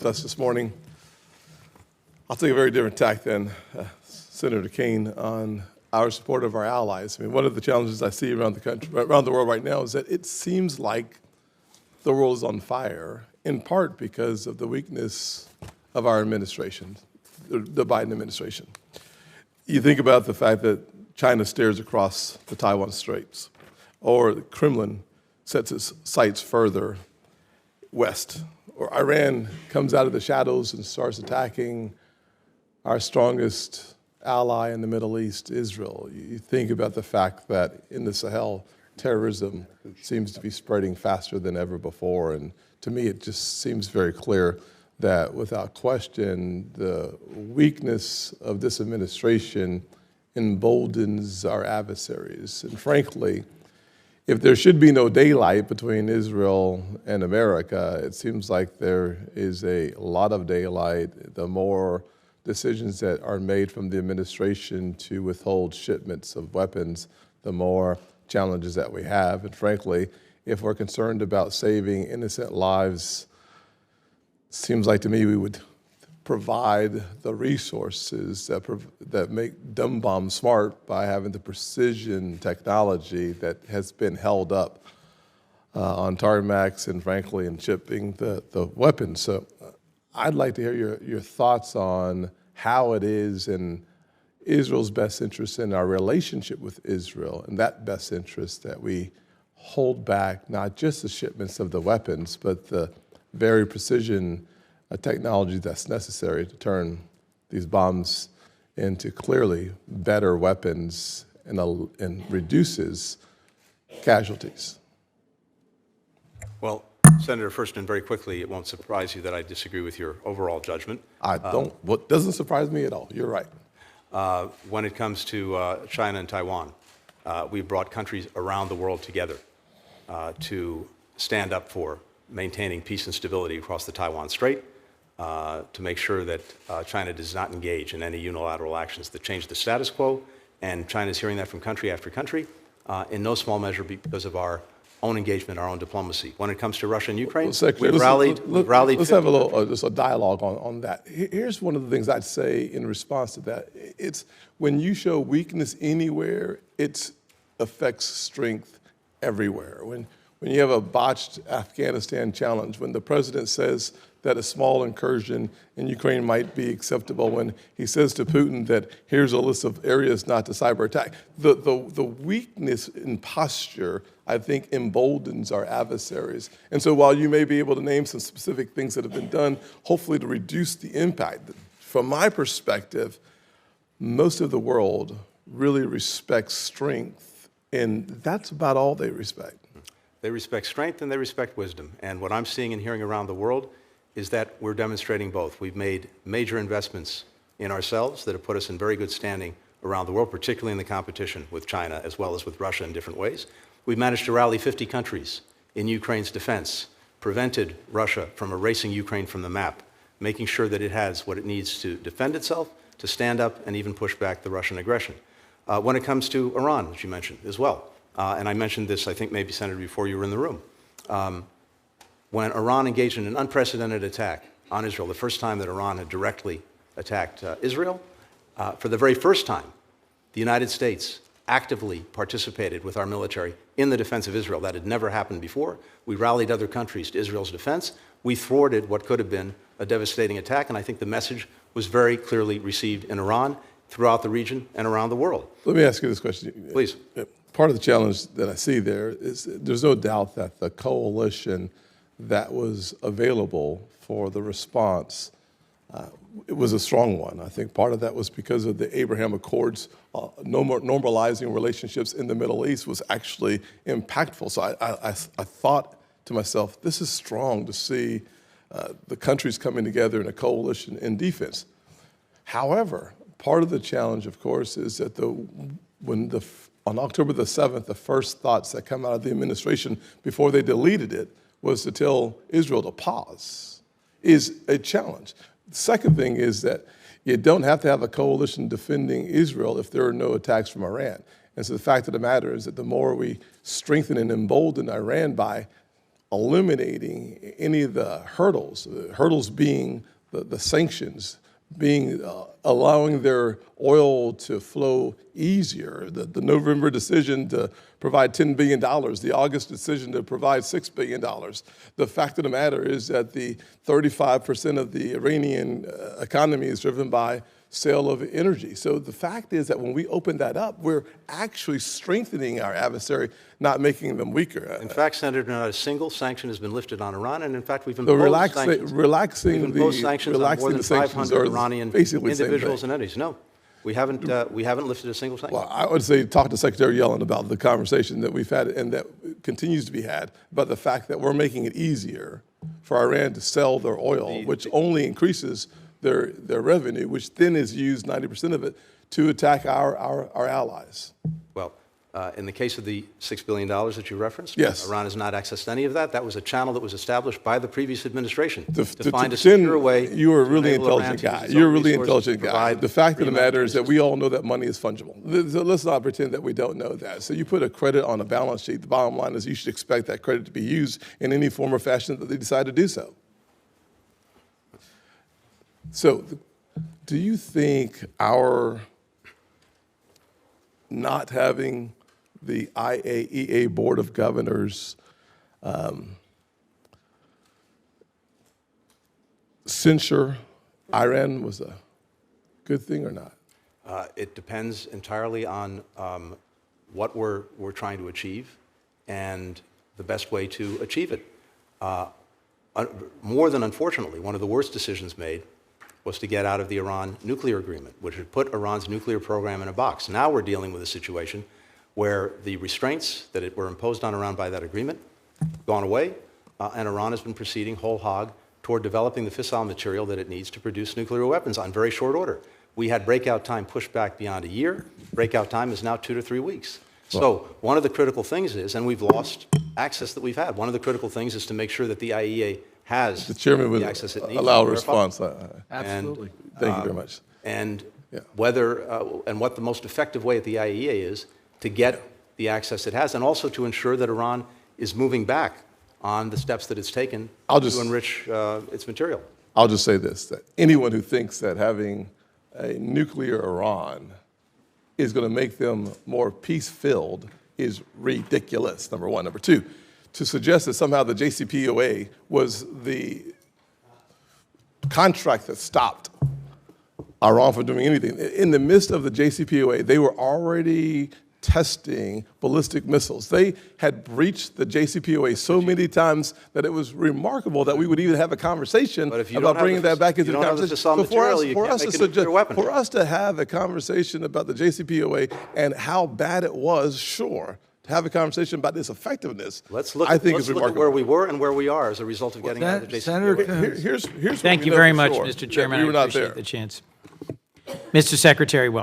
Us this morning. I'll take a very different tack than Senator Kane on our support of our allies. I mean, one of the challenges I see around the country, around the world right now, is that it seems like the world is on fire, in part because of the weakness of our administration, the Biden administration. You think about the fact that China stares across the Taiwan Straits, or the Kremlin sets its sights further west, or Iran comes out of the shadows and starts attacking our strongest ally in the Middle East, Israel. You think about the fact that in the Sahel, terrorism seems to be spreading faster than ever before. And to me, it just seems very clear that without question, the weakness of this administration emboldens our adversaries. And frankly, if there should be no daylight between Israel and America, it seems like there is a lot of daylight. The more decisions that are made from the administration to withhold shipments of weapons, the more challenges that we have. And frankly, if we're concerned about saving innocent lives, it seems like to me we would provide the resources that make dumb bombs smart by having the precision technology that has been held up on tarmacs and frankly in shipping the weapons. So I'd like to hear your thoughts on how it is in Israel's best interest and our relationship with Israel and that best interest that we hold back not just the shipments of the weapons, but the very precision technology that's necessary to turn these bombs into clearly better weapons and reduces casualties. Well, Senator, first and very quickly, it won't surprise you that I disagree with your overall judgment. What doesn't surprise me at all. You're right. When it comes to China and Taiwan, we brought countries around the world together to stand up for maintaining peace and stability across the Taiwan Strait, to make sure that China does not engage in any unilateral actions that change the status quo. And China is hearing that from country after country, in no small measure because of our own engagement, our own diplomacy. When it comes to Russia and Ukraine, we've rallied. Let's have a little just a dialogue on that. Here's one of the things I'd say in response to that. It's when you show weakness anywhere, it affects strength everywhere. When you have a botched Afghanistan challenge, when the president says that a small incursion in Ukraine might be acceptable, when he says to Putin that here's a list of areas not to cyber attack, the weakness in posture, I think, emboldens our adversaries. And so while you may be able to name some specific things that have been done, hopefully to reduce the impact, from my perspective, most of the world really respects strength, and that's about all they respect. They respect strength and they respect wisdom. And what I'm seeing and hearing around the world is that we're demonstrating both. We've made major investments in ourselves that have put us in very good standing around the world, particularly in the competition with China as well as with Russia in different ways. We've managed to rally 50 countries in Ukraine's defense, prevented Russia from erasing Ukraine from the map, making sure that it has what it needs to defend itself, to stand up and even push back the Russian aggression. When it comes to Iran, which you mentioned as well, and I mentioned this, I think maybe, Senator, before you were in the room, when Iran engaged in an unprecedented attack on Israel, the first time that Iran had directly attacked Israel, for the very first time, the United States actively participated with our military in the defense of Israel. That had never happened before. We rallied other countries to Israel's defense. We thwarted what could have been a devastating attack, and I think the message was very clearly received in Iran, throughout the region, and around the world. Let me ask you this question. Please. Part of the challenge that I see there is there's no doubt that the coalition that was available for the response, it was a strong one. I think part of that was because of the Abraham Accords. Normalizing relationships in the Middle East was actually impactful. So I thought to myself, this is strong to see the countries coming together in a coalition in defense. However, part of the challenge, of course, is that on October the 7th, the first thoughts that come out of the administration before they deleted it was to tell Israel to pause, is a challenge. The second thing is that you don't have to have a coalition defending Israel if there are no attacks from Iran. And so the fact of the matter is that the more we strengthen and embolden Iran by eliminating any of the hurdles being the sanctions, being allowing their oil to flow easier, the November decision to provide $10 billion, the August decision to provide $6 billion. The fact of the matter is that the 35% of the Iranian economy is driven by sale of energy. So the fact is that when we open that up, we're actually strengthening our adversary, not making them weaker. In fact, Senator, not a single sanction has been lifted on Iran, and in fact, we've imposed sanctions. Relaxing on more than 500 Iranian basically individuals and entities. No, we haven't lifted a single sanction. Well, I would say talk to Secretary Yellen about the conversation that we've had and that continues to be had about the fact that we're making it easier for Iran to sell their oil, which only increases their revenue, which then is used, 90% of it, to attack our allies. Well, in the case of the $6 billion that you referenced, yes. Iran has not accessed any of that. That was a channel that was established by the previous administration to find find a secure way. You're a really intelligent guy. You're a really intelligent guy. The fact of the matter is that we all know that money is fungible. So let's not pretend that we don't know that. So you put a credit on a balance sheet. The bottom line is you should expect that credit to be used in any form or fashion that they decide to do so. So do you think our not having the IAEA Board of Governors censure Iran was a good thing or not? It depends entirely on what we're trying to achieve and the best way to achieve it. More than unfortunately, one of the worst decisions made was to get out of the Iran nuclear agreement, which had put Iran's nuclear program in a box. Now we're dealing with a situation where the restraints that were imposed on Iran by that agreement gone away, and Iran has been proceeding whole hog toward developing the fissile material that it needs to produce nuclear weapons on very short order. We had breakout time pushed back beyond a year. Breakout time is now 2 to 3 weeks. So one of the critical things is, and we've lost access that we've had, one of the critical things is to make sure that the IAEA has the chairman would access it needs. Allow a response. Absolutely. Thank you very much. And whether and what the most effective way at the IAEA is to get the access it has, and also to ensure that Iran is moving back on the steps that it's taken to enrich its material. I'll just say this, that anyone who thinks that having a nuclear Iran is going to make them more peace-filled is ridiculous, number one. Number two, to suggest that somehow the JCPOA was the contract that stopped Iran from doing anything. In the midst of the JCPOA, they were already testing ballistic missiles. They had breached the JCPOA so many times that it was remarkable that we would even have a conversation about bringing that back into the conversation. So for us to have a conversation about the JCPOA and how bad it was, sure, to have a conversation about its effectiveness, let's look at where we were and where we are as a result of getting out of the JCPOA. Here's Thank you very much, Mr. Chairman. I appreciate the chance. Mr. Secretary, welcome.